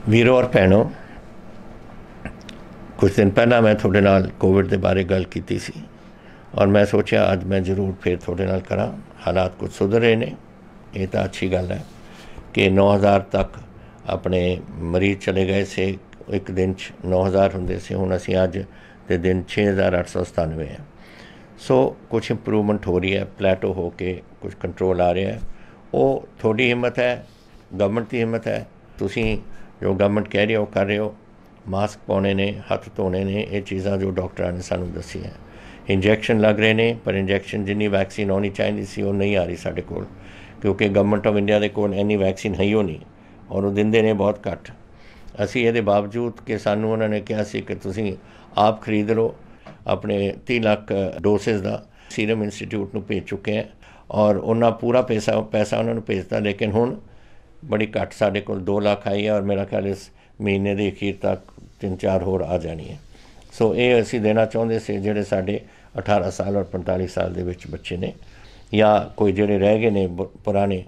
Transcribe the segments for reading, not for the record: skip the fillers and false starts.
वीरो और भैनों, कुछ दिन पहला मैं थोड़े नाल कोविड के बारे गल की सी और मैं सोचा अज मैं जरूर फिर थोड़े नाल करा। हालात कुछ सुधर रहे ने, ये तो अच्छी गल है कि 9000 तक अपने मरीज चले गए से। एक दिन 9000 होंगे से, हुण असीं अज दे दिन 6897 है। सो कुछ इंप्रूवमेंट हो रही है, प्लेटो हो के कुछ कंट्रोल आ रहा है। वो थोड़ी हिम्मत है, गवर्नमेंट की हिम्मत है। तुसीं जो गवर्नमेंट कह रहे हो कर रहे हो, मास्क पाने ने, हथ धोने ने, ये चीज़ां जो डॉक्टरां ने सानूं दसी है। इंजैक्शन लग रहे हैं, पर इंजैक्शन जिन्नी वैक्सीन आनी चाहिए सी वो नहीं आ रही साडे कोल, क्योंकि गवर्नमेंट ऑफ इंडिया के कोल इन्नी वैक्सीन है ही नहीं और वो दिंदे ने बहुत घट। असी ये बावजूद कि सानूं उन्होंने कहा सी कि तुसीं आप खरीद लो अपने 30 लाख डोसेज का, सीरम इंस्टीट्यूट में भेज चुके हैं और उन्हें पूरा पैसा उन्होंने भेजता। लेकिन हुण बड़ी घट साढ़े को 2 लाख आई है और मेरा ख्याल इस महीने के अखीर तक 3-4 होर आ जानी है। सो ये असी देना चाहते से जोड़े साढ़े 18 साल और 45 साल के बच्चे ने, या कोई जोड़े रह गए ने पुराने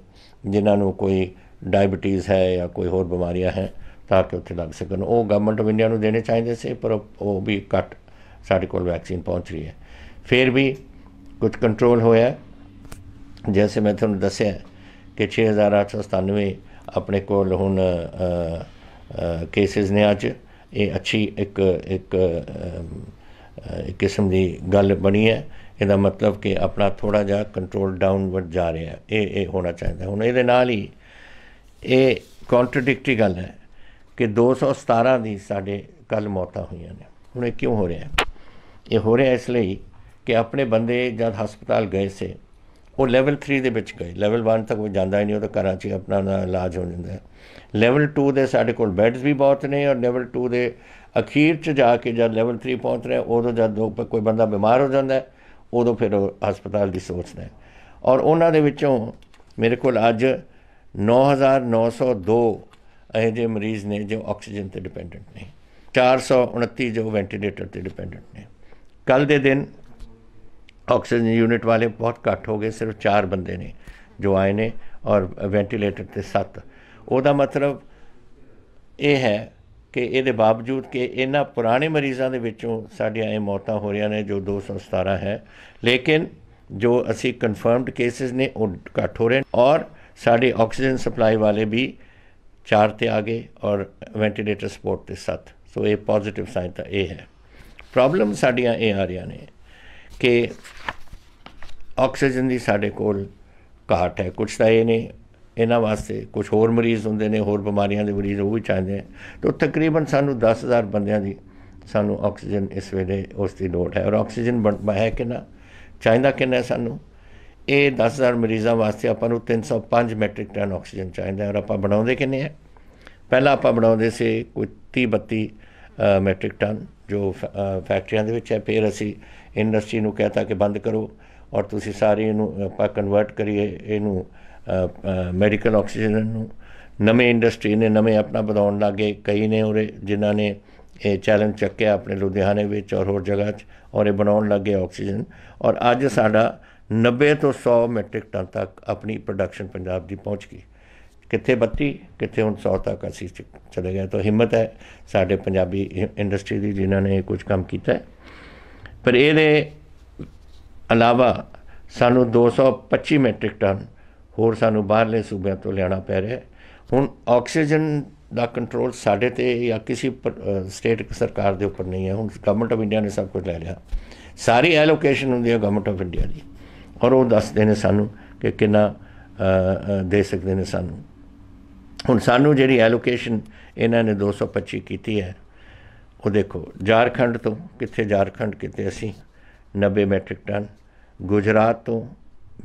जिन्होंने कोई डायबिटीज़ है या कोई होर बीमारियां हैं, ताकि उत्थे लग सकन। वो गवर्नमेंट ऑफ इंडिया को देने चाहिए से, पर वो भी घट साढ़े को वैक्सीन पहुँच रही है। फिर भी कुछ कंट्रोल होया, जैसे मैं थोड़ा दसिया कि 6897 अपने कोल हुण केसिस ने। अज ये अच्छी एक किस्म की गल बनी है। इसका मतलब कि अपना थोड़ा जा कंट्रोल डाउनवर्ड जा रहा है, ये होना चाहिए। हुण ये नाल ही ये कॉन्ट्रडिक्टरी गल है कि 217 की साढ़े कल मौतां हुई ने। हुण क्यों हो रहा है? ये हो रहा इसलिए कि अपने बंदे जब हस्पताल गए से वो लैवल 3 के गए, लैवल 1 तक कोई जाता ही नहीं, वो तो घर च अपना इलाज हो जाता है। लैवल 2 के साढ़े कोल बैड्स भी बहुत ने और लैवल 2 के अखीर च जाके जब लैवल 3 पहुँच रहे उदों जब कोई बंदा बीमार हो जाता है उदों फिर हस्पताल की सोचता है। और उन्होंने विचों मेरे को अज 9902 यह जे मरीज़ ने जो ऑक्सीजन पर डिपेंडेंट ने, 429 जो वेंटीलेटर पर डिपेंडेंट ने। कल के दिन ऑक्सीजन यूनिट वाले बहुत घट हो गए, सिर्फ 4 बंदे ने जो आए ने और वेंटीलेटर ते 7। ਉਹਦਾ मतलब ये है कि ये बावजूद कि इन्ह पुराने मरीज़ों के विचों साडियां ये मौतां हो रही ने जो 217 है, लेकिन जो असी कन्फर्म्ड केसिस ने वो घट हो रहे हैं और साढ़े ऑक्सीजन सप्लाई वाले भी 4 ते आ गए और वेंटीलेटर सपोर्ट ते 7। सो ये पॉजिटिव साइन तो ये है। प्रॉब्लम साडियां ये आ रही ने कि ऑक्सीजन की साढ़े कोल घाट है। कुछ तो ये नहीं, इन्होंने वास्ते कुछ होर मरीज़ होंगे ने, होर बीमारियां के मरीज़ वो भी चाहते हैं। तो तकरीबन सानू 10,000 बंदियां की सानू ऑक्सीजन इस वेले उसकी लोड़ है। और ऑक्सीजन है कि चाहिए कि सानू ये 10,000 मरीज़ों वास्ते आपां 305 मैट्रिक टन ऑक्सीजन चाहिए और आप बनाते कि पहला आप बनाते से कोई 30-32 मैट्रिक टन जो फैक्ट्रियां है। फिर असी इंडस्ट्री को कहता कि बंद करो और तुसी सारी इनू आप कन्वर्ट करिए इनू मैडिकल ऑक्सीजन। नवे इंडस्ट्री ने नवे अपना बनाने लग गए, कई ने उरे जिन्होंने ये चैलेंज चक्या अपने लुधियाने में और होर जगह और ये बनाने लग गए ऑक्सीजन। और अज साडा 90 तो 100 मैट्रिक टन तक अपनी प्रोडक्शन पंजाब की पहुँच गई। कितने 32, कितने हुण 100 तक असी चले गए। तो हिम्मत है साडे पंजाबी इंडस्ट्री की जिन्होंने कुछ काम किया है। पर ये अलावा सानू 225 मैट्रिक टन होर सानू बाहरले सूबे तो लिया पै रहा है। हुण ऑक्सीजन का कंट्रोल साढ़े ते या किसी स्टेट सरकार के उपर नहीं है। हुण गवर्नमेंट ऑफ इंडिया ने सब कुछ ले लिया, सारी एलोकेशन होंदी है गवर्नमेंट ऑफ इंडिया की और वो दसते हैं सानू कि कितना दे सकते हैं सानू। हुण सानू जिहड़ी एलोकेशन इन्होंने 225 की है, वो देखो झारखंड तो कितने, झारखंड कितने असी 90 मैट्रिक टन, गुजरात तो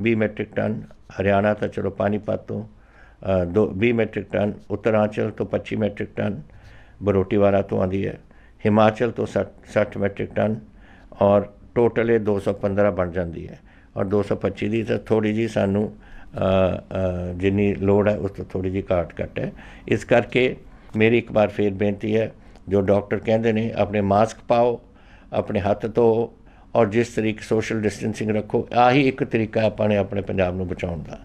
20 मैट्रिक टन, हरियाणा तो चलो पानीपत तो 20 मैट्रिक टन, उत्तरांचल तो 25 मैट्रिक टन, बरोटीवाला तो आती है, हिमाचल तो 60 मैट्रिक टन और टोटल ये 215 बन जाती है। और 225 की तो थोड़ी जी सानू जिन्नी लोड़ है उस तो थोड़ी जी घट है। इस करके मेरी एक बार फिर बेनती है, जो डॉक्टर कहते हैं अपने मास्क पाओ, अपने हथ धो और जिस तरीके सोशल डिस्टेंसिंग रखो, आही एक तरीका अपने अपने पंजाब नूं बचाउण दा।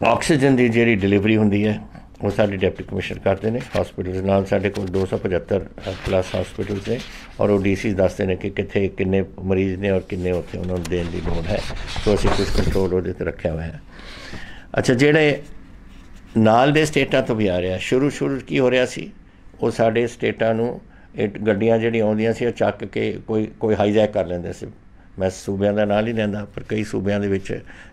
ऑक्सीजन की जिहड़ी डिलीवरी हुंदी है वो साडे डिप्टी कमिश्नर करते हैं। हॉस्पिटल नाल साडे कोल 275 प्लस हॉस्पिटल्स ने और वो DC दसते हैं कि कितने किन्ने मरीज़ ने और किन्ने उत्थे उन्होंने देने की लोड़ है। तो असीं कुछ कंट्रोल वो रखा हुआ है। अच्छा, जिहड़े नाल दे स्टेटां तो भी आ रहा, शुरू की हो रहा सी, वो साडे स्टेटां नूं गड्डियां जिहड़ियां आउंदियां सी चक के कोई हाईजैक कर लैंदे सी। मैं सूबियां दा नाम नहीं लैंदा, पर कई सूबियां दे विच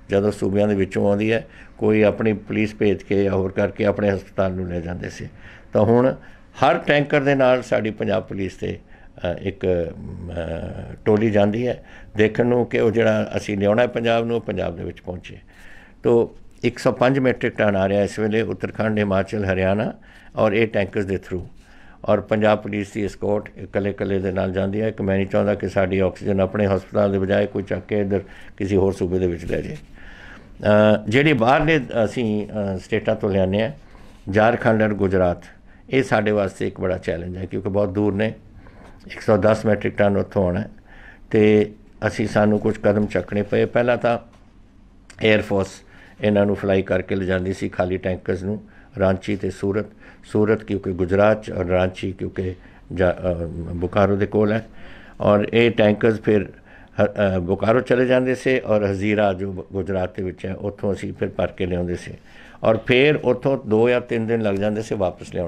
जदों सूबियां दे विचों आउंदी है कोई अपनी पुलिस भेज के या होर करके अपने हस्पताल नूं ले जांदे सी। तो हुण हर टैंकर दे नाल साडी पंजाब पुलिस ते एक टोली जाती है देखण नूं कि वो जिहड़ा असीं लिआउणा है पंजाब नूं पंजाब दे विच पहुंचे। तो 105 मैट्रिक टन आ रहा इस वेले उत्तराखंड, हिमाचल, हरियाणा और ये टैंकर्स के थ्रू। और पंजाब पुलिस की एस्कॉर्ट कले कले दे नाल जांदी है कि मैं नहीं चाहता कि साडी ऑक्सीजन अपने हस्पताल के बजाय कोई चक के इधर किसी होर सूबे दे विच लै जाए। जिहड़ी बाहरले असीं स्टेटां तो लिआने हैं, झारखंड और गुजरात, ये साडे वास्ते एक बड़ा चैलेंज है क्योंकि बहुत दूर ने। 110 मैट्रिक टन उत्थों आना है तो असीं सानूं कुछ कदम चकने पे। पहला तो एयरफोर्स इन्हों फ्लाई करके ले जाती सी खाली टैंकर्स नूं रांची ते सूरत क्योंकि गुजरात और रांची क्योंकि बोकारो दे कोल है। और ये टैंकर्स फिर बोकारो चले जाते से और हज़ीरा जो गुजरात के विच है उत्थों असीं फिर भर के लियाउंदे से और फिर उत्थों 2 या 3 दिन लग जाते से वापस लिया।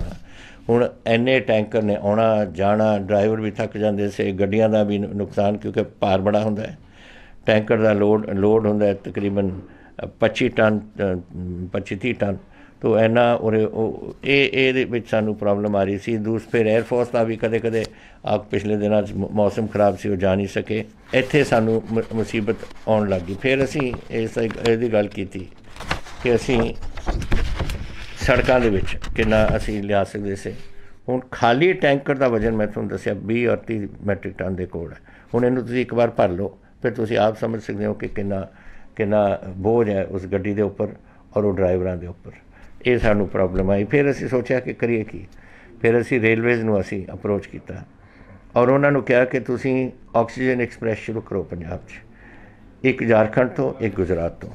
हुण इन्ने टैंकर ने आना जाना, ड्राइवर भी थक जाते से, गड्डियां दा भी नुकसान क्योंकि भार बड़ा हुंदा है। टैंकर का लोड हुंदा है तकरीबन 25 टन 25-30 टन। तो इन्ना ये सानू प्रॉब्लम आ रही सी। फिर एयरफोर्स का भी कदे कदे पिछले दिनों मौसम खराब से जा नहीं सके, इत्थे सानू मुसीबत आउण लग गई। फिर असीं इसदी गल कीती कि असीं सड़कों दे विच किन्ना असीं लिया सकदे से। हुण खाली टैंकर का वजन मैं तुहानूं दस्सिया 20 और 30 मैट्रिक टन के कोल है। हुण इहनूं तुसीं एक बार भर लो, फिर तुसीं आप समझ सकते हो कि किन्ना बोझ है उस गड्डी के उपर और वो ड्राइवरां के उपर। ये सानू प्रॉब्लम आई। फिर असीं सोचा कि करिए की, फिर असीं रेलवेज़ नूं असीं अप्रोच किया और उन्होंने कहा कि तुसीं ऑक्सीजन एक्सप्रैस शुरू करो पंजाब 'च, एक झारखंड तो एक गुजरात तो।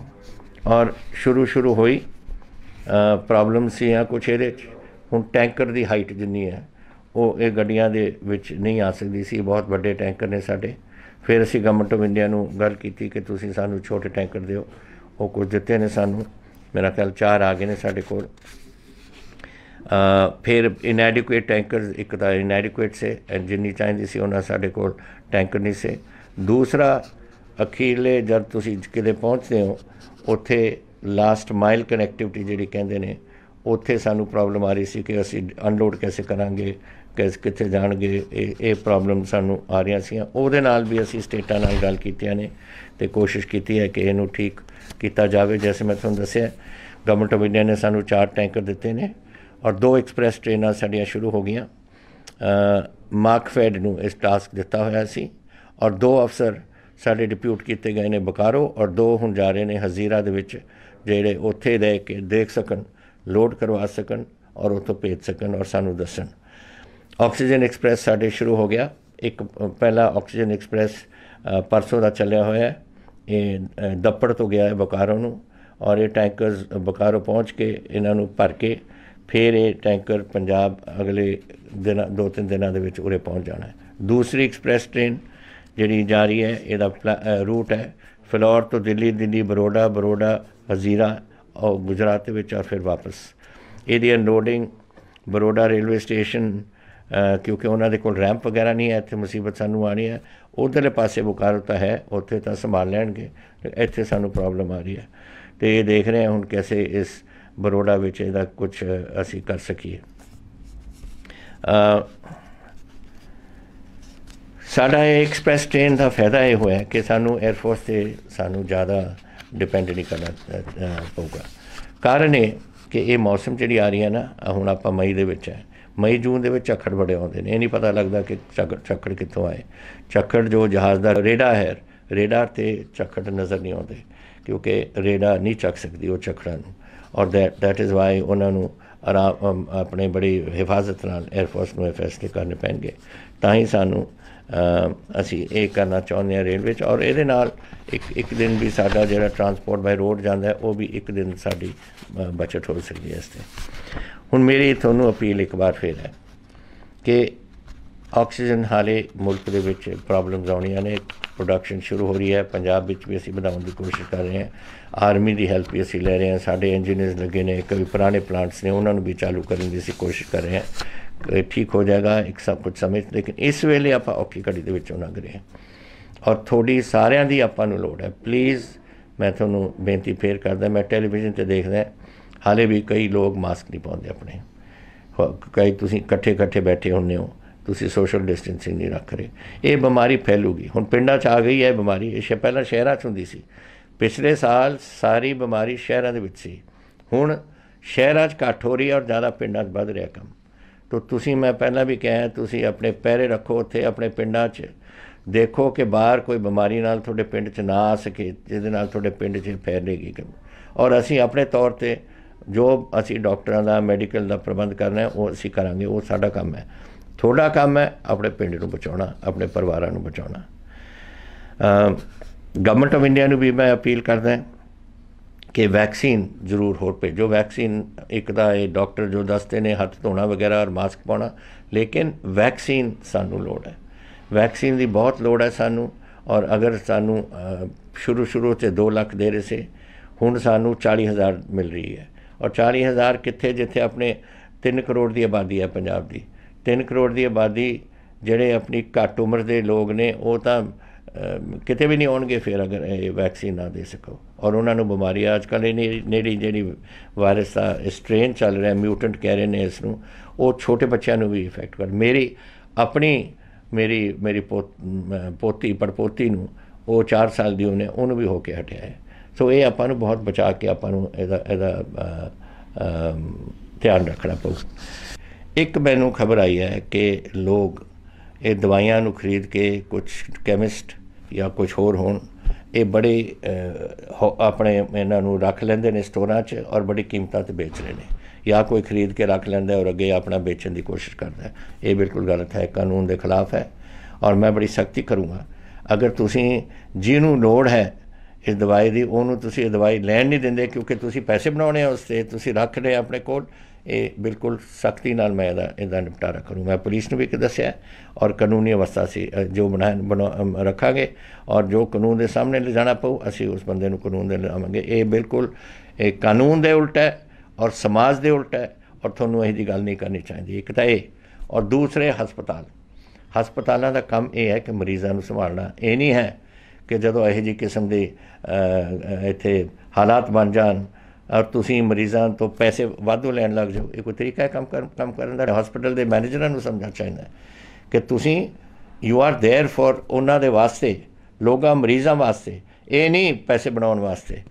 और शुरू होई प्रॉब्लम सी कुछ ये हुण टैंकर की हाइट जिन्नी है वो ये गड्डियां दे विच नहीं आ सकती सी, बहुत बड़े टैंकर ने साडे। फिर असीं गवर्नमेंट ऑफ इंडिया नूं गल कीती कि तुसीं सानू छोटे टैंकर दिओ, वो कुछ दिते ने सानू, मेरा ख्याल 4 आ गए ने साडे कोल। फिर इनएडिकुएट टैंकर, एक तो इनएडिकुएट से जिन्नी चाहिए सी उन्ना साडे कोल टैंकर नहीं से। दूसरा अखीरले जब तुसीं किते पहुँचते हो उत्थे लास्ट माइल कनैक्टिविटी जिहड़ी कहंदे ने उत्थे सानू प्रॉब्लम आ रही सी कि असीं अनलोड कैसे करांगे, कित्थे जाणगे, ये प्रॉब्लम सानू आ रही सी। उहदे नाल भी असीं स्टेटां नाल गल कीतियां ने ते कोशिश की है कि इहनूं ठीक किया जाए। जैसे मैं तुहानूं दस्सिया गवर्नमेंट ऑफ इंडिया ने सानू 4 टैंकर दिते ने और 2 एक्सप्रैस ट्रेनां साडियां शुरू हो गई। मार्कफेड नूं इस टास्क दिता होया सी और 2 अफसर साडे डिप्यूट किए गए ने बोकारो और 2 हुण जा रहे ने हज़ीरा दे विच, जिहड़े उत्थे रह के देख सकन, लोड करवा सकन और उत्थों भेज सकन और सानू दसन। ऑक्सीजन एक्सप्रैस साडे शुरू हो गया। एक पहला ऑक्सीजन एक्सप्रैस परसों का चलिया होया है, ये दप्पड़ तो गया है बोकारो नूं और ये टैंकर्स बोकारो पहुँच के इन्हों भर के फिर ये टैंकर पंजाब अगले 2-3 दिनों के विच उरे पहुँच जाना है। दूसरी एक्सप्रैस ट्रेन जी जा रही है, यदा रूट है फिलौर तो दिल्ली बरोड़ा हज़ीरा और गुजरात विच और फिर वापस। ये अनलोडिंग बरोड़ा रेलवे स्टेशन क्योंकि उन्होंने कोल रैंप वगैरह नहीं है, इत्थे मुसीबत सानू आनी है। उधरले पासे बोकारो तो है, उत्थे तो संभाल लैणगे, इत्थे सानू प्रॉब्लम आ रही है। तो ये देख रहे हैं हुण कैसे इस बरोड़ा विच इहदा कुछ असीं कर सकीए। साडा एक्सप्रैस ट्रेन का फायदा ये होया कि सानू एयरफोर्स से सानू ज़्यादा डिपेंड नहीं करना पऊगा। कारण ये कि ये मौसम जी आ रही है ना, हुण आपां मई दे विच है, मई जून दे विच झक्खड़ बड़े आउंदे ने, ये नहीं पता लगता कि झक्खड़ कित्थों आए। झक्खड़ जो जहाज़ का रेडार ते झक्खड़ नज़र नहीं आते क्योंकि रेडार नहीं चक सकती वो झक्खड़ां नूं और दैट इज़ वाई उन्होंने आराम अपने बड़ी हिफाजत नाल एयरफोर्स में फैसले करने पैणगे। तां ही सानू असी ये करना चाहुंदे हां रेलवे च। और ये नाल एक दिन भी साडा जिहड़ा ट्रांसपोर्ट बाय रोड जांदा है वो भी एक दिन साडी बचत हो सकती है इसते। हुण मेरी तुहानूं अपील एक बार फिर है कि ऑक्सीजन हाले मुल्क दे विच प्रॉब्लम्स आउणियां ने, प्रोडक्शन शुरू हो रही है, पंजाब विच भी असीं वधाउण दी कोशिश कर रहे हैं, आर्मी की हैल्प भी असीं लै रहे हैं, साडे इंजीनियर्स लगे ने, कई पुराने प्लांट्स ने उन्होंने भी चालू करने की असीं कोशिश कर रहे हैं। ठीक हो जाएगा एक सब कुछ समय, लेकिन इस वेले आपां औखी घड़ी दे विचों लंघ रहे हैं और थोड़ी सारिਆਂ ਦੀ ਆਪਾਂ ਨੂੰ लोड़ है। प्लीज़ मैं ਤੁਹਾਨੂੰ बेनती फिर करदा, मैं टैलीविजन ते देखदा हाले भी कई लोग मास्क नहीं पाउंदे अपने, कई तुसीं इकट्ठे बैठे हुंदे हो, तुसीं सोशल डिस्टेंसिंग नहीं रख रहे, ये बीमारी फैलूगी। हुण पिंडां 'च आ गई है बीमारी, ये पहलां शहरां 'च हुंदी सी, पिछले साल सारी बीमारी शहरां दे विच सी, हुण शहरां 'च घट हो रही है और ज़्यादा पिंडां 'च वध रहा काम। तो तुसीं मैं पहलां भी कहा तुसीं अपने पैरे रखो उत्थे अपने पिंडां 'च, देखो कि बाहर कोई बीमारी नाल तुहाडे पिंड 'च ना आ सके जिहदे नाल तुहाडे पिंड 'च फैलेगी। और असीं अपने तौर पर जो असीं डॉक्टरां दा मैडिकल दा प्रबंध करना है वो असीं करांगे, वो साडा काम है। थोड़ा काम है अपने पिंड नूं बचाउणा, अपने परिवारां नूं बचाउणा। गवर्नमेंट ऑफ इंडिया नूं भी मैं अपील करदा कि वैक्सीन जरूर होर भेजो। वैक्सीन एक तां ये डॉक्टर जो दसदे ने हत्थ धोना वगैरह और मास्क पाउणा, लेकिन वैक्सीन सानूं लोड़ है, वैक्सीन की बहुत लोड़ है सानू। और अगर सानू शुरू 2 लाख दे रहे से, हुण सानू 40,000 मिल रही है। और 40,000 कित्थे जिथे अपने 3 करोड़ की आबादी है पंजाब की, 3 करोड़ की आबादी जिहड़े अपनी घट उम्र के लोग ने वो तो किते भी नहीं आउणगे फिर अगर ये वैक्सीन ना दे सको। और उन्होंने बीमारी अजकल नेड़ी जी वायरस का स्ट्रेन चल रहा है, म्यूटेंट कह रहे हैं इसनूं, वो छोटे बच्चों को भी इफेक्ट कर। मेरी पोती पड़पोती नूं वो 4 साल की उन्हें उन्होंने भी होके हटिया है। सो ये आपां नूं बहुत बचा के आपां नूं इहदा ध्यान रखना पऊ। एक मैनूं खबर आई है कि लोग ये दवाइयां नूं खरीद के कुछ कैमिस्ट या कुछ होर होण ये बड़े अपने इन्हां नूं रख लैंदे ने स्टोरां 'च और बड़ी कीमतां ते बेच रहे हैं, या कोई खरीद के रख लैंदा और अगे अपना बेचने की कोशिश करता है। ये बिल्कुल गलत है, कानून के खिलाफ है और मैं बड़ी सख्ती करूँगा। अगर तुसीं जिन्हों लोड़ है इस दवाई की उन्होंने तुसीं दवाई लैन नहीं देंदे क्योंकि तुसीं पैसे बनाने उससे तुसीं रख रहे अपने कोल, ये बिल्कुल सख्ती नाल मैं इहदा निपटारा करूँ। मैं पुलिस ने भी दस्सिया और कानूनी अवस्था से जो बना रखांगे और जो कानून के सामने ले जाना पऊ असीं उस बंदे नूं कानून दे लावांगे। ये बिल्कुल एक कानून के उल्ट है और समाज के उल्ट है और तुहानूं इहो जी गल नहीं करनी चाहिए। एक तो ये और दूसरे हस्पतालों का काम यह है कि मरीज़ों को संभालना, ये नहीं है कि जदों इहो जी किस्म के इत्थे हालात बन जान और तुसीं मरीज़ों तो पैसे वाधू लैन लग जाओ। ये कोई तरीका है काम करन दा? हॉस्पिटल के मैनेजरां नूं समझना चाहिए कि तुसीं यू आर देयर फॉर उन्हां दे वास्ते, लोगां मरीज़ों वास्ते, ये नहीं पैसे बनाउण वास्ते।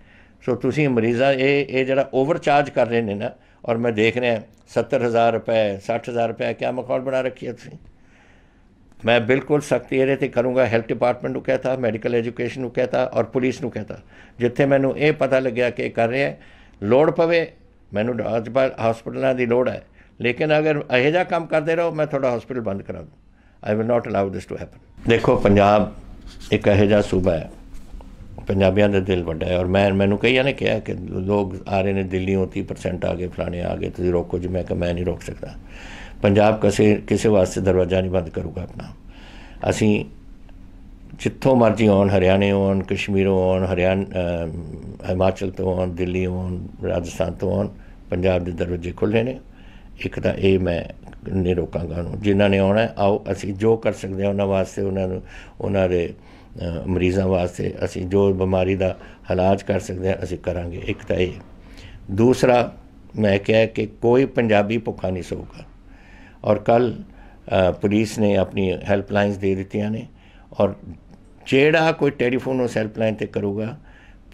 सो तुसीं मरीज़ां ये जिहड़ा ओवर चार्ज कर रहे हैं ना, और मैं देख रहा 70,000 रुपए 60,000 रुपए क्या मखौल बना रखी है तुसीं। मैं बिल्कुल सख्ती ये ते करूँगा। हेल्थ डिपार्टमेंट को कहता, मैडिकल एजुकेशन को कहता और पुलिस को कहता, जिथे मैनू ये पता लग्या कि कर रहे हैं लोड़ पवे, मैनू हॉस्पिटलों की लोड़ है, लेकिन अगर यहो जिहा काम करते रहो मैं थोड़ा हॉस्पिटल बंद करा दूँ। I will not allow this to happen. देखो पंजाब एक यहो जिहा सूबा है, पंजाबियों का दिल वड्डा है और मैनू कई ने कहा कि लोग आ रहे हैं दिल्लियों 30% आ गए, फलाने आ गए, तुसीं रोको जी। मैं नहीं रोक सकता। पंजाब किसी वास्ते दरवाज़ा नहीं बंद करूँगा अपना। असी जितों मर्जी आउण, हरियाणे आउण, कश्मीरों आउण, हिमाचल तो आउण, दिल्ली आउण, राजस्थान तो आउण, पंजाब के दरवाजे खुले ने। एक तो ये मैं नहीं रोकांगा उन्होंने, जिन्हों ने आना आओ, असी जो कर सकते हैं उन्होंने वास्ते, उन्होंने मरीज़ों वास्ते असी जो बीमारी का इलाज कर सकते हैं असी करांगे। एक तो ये। दूसरा मैं कहा कि कोई पंजाबी भुखा नहीं सोगा। और कल पुलिस ने अपनी हैल्पलाइनस दे दी ने और जेड़ा कोई टेलीफोन उस हैल्पलाइन पर करूँगा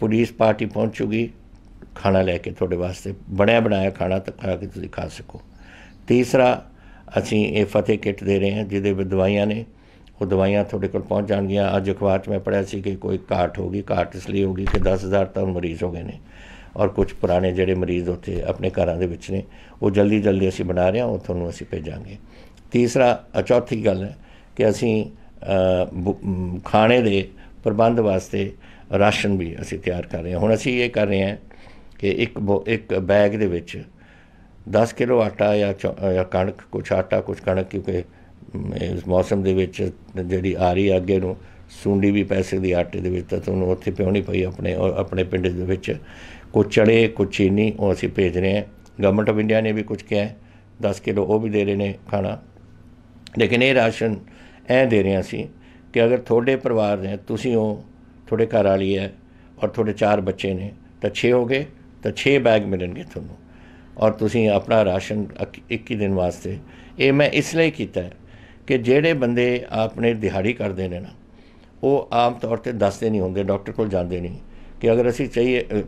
पुलिस पार्टी पहुँचूगी खाना लैके थोड़े वास्ते, बनया बनाया खाना खा के तुसीं खा सको। तीसरा असी ये फतेह किट दे रहे हैं जिहदे विच दवाइयां ने, वो दवाइयां थोड़े कोल पहुँच जाएगियां। अज अखबार 'च मैं पढ़िया सी कि कोई घाट होगी, घाट इसलिए होगी कि 10,000 तो मरीज़ हो गए हैं और कुछ पुराने जिहड़े मरीज़ उत्थे अपने घरां दे विच ने वो जल्दी असी बना रहे हैं, वो तुहानूं असी भेजांगे। तीसरा चौथी गल है कि असी खाने दे प्रबंध वास्ते राशन भी असी तैयार कर रहे हैं। हुण असी ये कर रहे हैं कि एक बैग दे विच 10 किलो आटा या कणक, कुछ आटा कुछ कणक, क्योंकि इस मौसम ਦੇ ਵਿੱਚ ਜਿਹੜੀ ਆ ਰਹੀ ਅੱਗੇ ਨੂੰ ਸੁੰਡੀ ਵੀ ਪੈਸੇ ਦੀ ਆਟੇ ਦੇ ਵਿੱਚ, ਤਾਂ ਤੁਹਾਨੂੰ ਉੱਥੇ ਪਿਉਣੀ ਪਈ ਆਪਣੇ ਪਿੰਡ ਦੇ ਵਿੱਚ। ਕੁਛ ਚਣੇ ਕੁਛ ਚੀਨੀ ਉਹ ਅਸੀਂ ਭੇਜ ਰਹੇ ਹਾਂ। ਗਵਰਨਮੈਂਟ ਆਫ ਇੰਡੀਆ ਨੇ ਵੀ ਕੁਛ ਕਿਹਾ 10 ਕਿਲੋ ਉਹ ਵੀ ਦੇ ਰਹੇ ਨੇ ਖਾਣਾ। ਲੇਕਿਨ ਇਹ ਰਾਸ਼ਨ ਐਂ ਦੇ ਰਹੇ ਅਸੀਂ ਕਿ ਅਗਰ ਤੁਹਾਡੇ ਪਰਿਵਾਰ ਨੇ, ਤੁਸੀਂ ਹੋ, ਤੁਹਾਡੇ ਘਰ ਵਾਲੀ ਹੈ ਔਰ ਤੁਹਾਡੇ 4 ਬੱਚੇ ਨੇ, ਤਾਂ 6 ਹੋ ਗਏ, ਤਾਂ 6 ਬੈਗ ਮਿਲਣਗੇ ਤੁਹਾਨੂੰ। ਔਰ ਤੁਸੀਂ ਆਪਣਾ ਰਾਸ਼ਨ 21 ਦਿਨ ਵਾਸਤੇ। ਇਹ ਮੈਂ ਇਸ ਲਈ ਕੀਤਾ ਕਿ ਜਿਹੜੇ ਬੰਦੇ ਆਪਣੇ ਦਿਹਾੜੀ ਕਰਦੇ ਨੇ ਨਾ, ਉਹ ਆਮ ਤੌਰ 'ਤੇ ਦੱਸਦੇ ਨਹੀਂ ਹੁੰਦੇ, ਡਾਕਟਰ ਕੋਲ ਜਾਂਦੇ ਨਹੀਂ। ਕਿ ਅਗਰ ਅਸੀਂ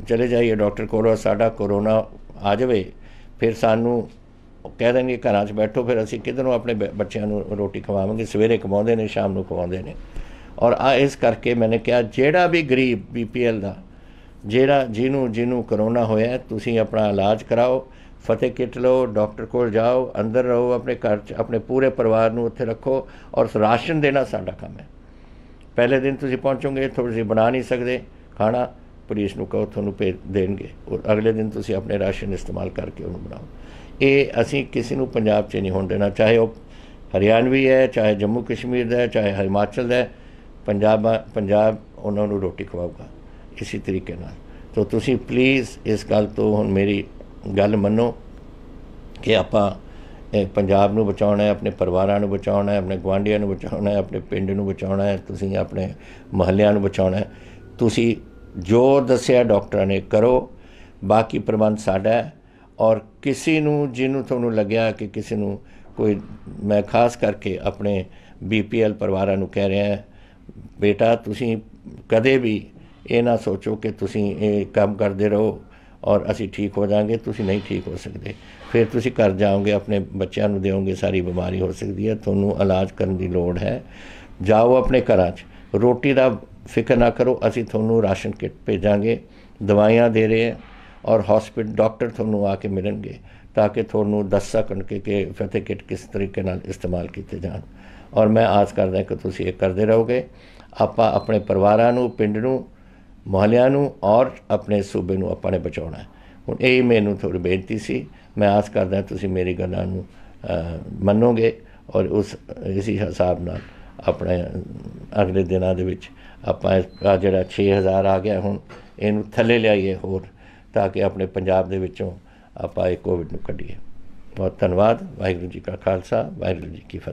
ਚਲੇ ਜਾਈਏ ਡਾਕਟਰ ਕੋਲ, ਸਾਡਾ ਕੋਰੋਨਾ ਆ ਜਾਵੇ, ਫਿਰ ਸਾਨੂੰ ਕਹਿ ਦੇਣਗੇ ਘਰਾਂ 'ਚ ਬੈਠੋ, ਫਿਰ ਅਸੀਂ ਕਿੱਧਰੋਂ ਆਪਣੇ ਬੱਚਿਆਂ ਨੂੰ ਰੋਟੀ ਖਵਾਵਾਂਗੇ। ਸਵੇਰੇ ਖਵਾਉਂਦੇ ਨੇ, ਸ਼ਾਮ ਨੂੰ ਖਵਾਉਂਦੇ ਨੇ। ਔਰ ਇਸ ਕਰਕੇ ਮੈंने ਕਿਹਾ ਜਿਹੜਾ ਵੀ ਗਰੀਬ BPL ਦਾ, ਜਿਹਨੂੰ ਕਰੋਨਾ ਹੋਇਆ, ਤੁਸੀਂ ਆਪਣਾ ਇਲਾਜ ਕਰਾਓ, ਫਤਿਹ ਕਿੱਟ ਲਓ, ਡਾਕਟਰ ਕੋਲ ਜਾਓ, ਅੰਦਰ ਰਹੋ ਆਪਣੇ ਘਰ 'ਚ, ਆਪਣੇ ਪੂਰੇ ਪਰਿਵਾਰ ਨੂੰ ਉੱਥੇ ਰੱਖੋ। ਔਰ ਰਾਸ਼ਨ ਦੇਣਾ ਸਾਡਾ ਕੰਮ ਹੈ। ਪਹਿਲੇ ਦਿਨ ਤੁਸੀਂ ਪਹੁੰਚੋਗੇ, ਤੁਸੀਂ ਬਣਾ ਨਹੀਂ ਸਕਦੇ ਖਾਣਾ, ਪੁਲਿਸ ਨੂੰ ਕਹੋ, ਤੁਹਾਨੂੰ ਭੇਜ ਦੇਣਗੇ। ਔਰ ਅਗਲੇ ਦਿਨ ਤੁਸੀਂ ਆਪਣੇ ਰਾਸ਼ਨ ਇਸਤੇਮਾਲ ਕਰਕੇ ਉਹਨੂੰ ਬਣਾਓ। ਇਹ ਅਸੀਂ ਕਿਸੇ ਨੂੰ ਪੰਜਾਬ 'ਚ ਨਹੀਂ ਹੋਣ ਦੇਣਾ, ਚਾਹੇ ਉਹ ਹਰਿਆਣਵੀ ਹੈ, ਚਾਹੇ ਜੰਮੂ ਕਸ਼ਮੀਰ ਦਾ ਹੈ, ਚਾਹੇ ਹਿਮਾਚਲ ਦਾ ਹੈ। ਪੰਜਾਬ ਉਹਨਾਂ ਨੂੰ ਰੋਟੀ ਖਵਾਊਗਾ ਇਸੇ ਤਰੀਕੇ ਨਾਲ। ਤਾਂ ਤੁਸੀਂ ਪਲੀਜ਼ ਇਸ ਗੱਲ ਤੋਂ ਹੁਣ ਮੇਰੀ ਗੱਲ ਮੰਨੋ ਕਿ ਆਪਾਂ ਪੰਜਾਬ ਨੂੰ ਬਚਾਉਣਾ ਹੈ, ਆਪਣੇ ਪਰਿਵਾਰਾਂ ਨੂੰ ਬਚਾਉਣਾ ਹੈ, ਆਪਣੇ ਗੁਆਂਢੀਆਂ ਨੂੰ ਬਚਾਉਣਾ ਹੈ, ਆਪਣੇ ਪਿੰਡ ਨੂੰ ਬਚਾਉਣਾ ਹੈ, ਤੁਸੀਂ ਆਪਣੇ ਮੁਹੱਲਿਆਂ ਨੂੰ ਬਚਾਉਣਾ ਹੈ। ਤੁਸੀਂ ਜੋ ਦੱਸਿਆ ਡਾਕਟਰਾਂ ਨੇ ਕਰੋ, ਬਾਕੀ ਪ੍ਰਬੰਧ ਸਾਡਾ ਹੈ। ਔਰ ਕਿਸੇ ਨੂੰ ਜਿਹਨੂੰ ਤੁਹਾਨੂੰ ਲੱਗਿਆ ਕਿ ਕਿਸੇ ਨੂੰ ਕੋਈ, ਮੈਂ ਖਾਸ ਕਰਕੇ ਆਪਣੇ BPL ਪਰਿਵਾਰਾਂ ਨੂੰ ਕਹਿ ਰਿਹਾ, ਬੇਟਾ ਤੁਸੀਂ ਕਦੇ ਵੀ ਇਹ ਨਾ ਸੋਚੋ ਕਿ ਤੁਸੀਂ ਇਹ ਕੰਮ ਕਰਦੇ ਰਹੋ ਔਰ ਅਸੀਂ ਠੀਕ ਹੋ ਜਾਵਾਂਗੇ। ਤੁਸੀਂ ਨਹੀਂ ਠੀਕ ਹੋ ਸਕਦੇ, ਫਿਰ ਤੁਸੀਂ ਘਰ ਜਾਓਗੇ, ਆਪਣੇ ਬੱਚਿਆਂ ਨੂੰ ਦਿਓਗੇ, ਸਾਰੀ ਬਿਮਾਰੀ ਹੋ ਸਕਦੀ ਹੈ। ਤੁਹਾਨੂੰ ਇਲਾਜ ਕਰਨ ਦੀ ਲੋੜ ਹੈ, ਜਾਓ ਆਪਣੇ ਘਰਾਂ 'ਚ। ਰੋਟੀ ਦਾ ਫਿਕਰ ਨਾ ਕਰੋ, ਅਸੀਂ ਤੁਹਾਨੂੰ ਰਾਸ਼ਨ ਕਿੱਟ ਭੇਜਾਂਗੇ, ਦਵਾਈਆਂ ਦੇ ਰਹੇ ਹਾਂ, ਔਰ ਹੌਸਪੀਟਲ ਡਾਕਟਰ ਤੁਹਾਨੂੰ ਆ ਕੇ ਮਿਲਣਗੇ ਤਾਂ ਕਿ ਤੁਹਾਨੂੰ ਦੱਸ ਸਕਣ ਕਿ ਫਤਿਹ ਕਿੱਟ ਕਿਸ ਤਰੀਕੇ ਨਾਲ ਇਸਤੇਮਾਲ ਕੀਤੇ ਜਾਣ। ਔਰ ਮੈਂ ਆਸ ਕਰਦਾ ਕਿ ਤੁਸੀਂ ਇਹ ਕਰਦੇ ਰਹੋਗੇ। ਆਪਾਂ ਆਪਣੇ ਪਰਿਵਾਰਾਂ ਨੂੰ, ਪਿੰਡ ਨੂੰ, ਮੁਹੱਲਿਆਂ ਨੂੰ ਔਰ ਆਪਣੇ ਸੂਬੇ ਨੂੰ ਆਪਾਂ ਨੇ ਬਚਾਉਣਾ ਹੈ। ਹੁਣ ਇਹ ਮੈਨੂੰ ਥੋੜ੍ਹੀ ਬੇਨਤੀ ਸੀ। ਮੈਂ ਆਸ ਕਰਦਾ ਤੁਸੀਂ ਮੇਰੀ ਗੱਲਾਂ ਨੂੰ ਮੰਨੋਗੇ ਔਰ ਇਸੇ ਹਿਸਾਬ ਨਾਲ ਆਪਣੇ ਅਗਲੇ ਦਿਨਾਂ ਦੇ ਵਿੱਚ ਆਪਾਂ ਜਿਹੜਾ 6000 ਆ ਗਿਆ, ਹੁਣ ਇਹਨੂੰ ਥੱਲੇ ਲਿਆਈਏ ਹੋਰ, ਤਾਂ ਕਿ ਆਪਣੇ ਪੰਜਾਬ ਦੇ ਵਿੱਚੋਂ ਆਪਾਂ ਇਹ ਕੋਵਿਡ ਨੂੰ ਕੱਢੀਏ। ਬਹੁਤ ਧੰਨਵਾਦ। ਵਾਹਿਗੁਰੂ ਜੀ ਕਾ ਖਾਲਸਾ, ਵਾਹਿਗੁਰੂ ਜੀ ਕੀ ਫਤਿਹ।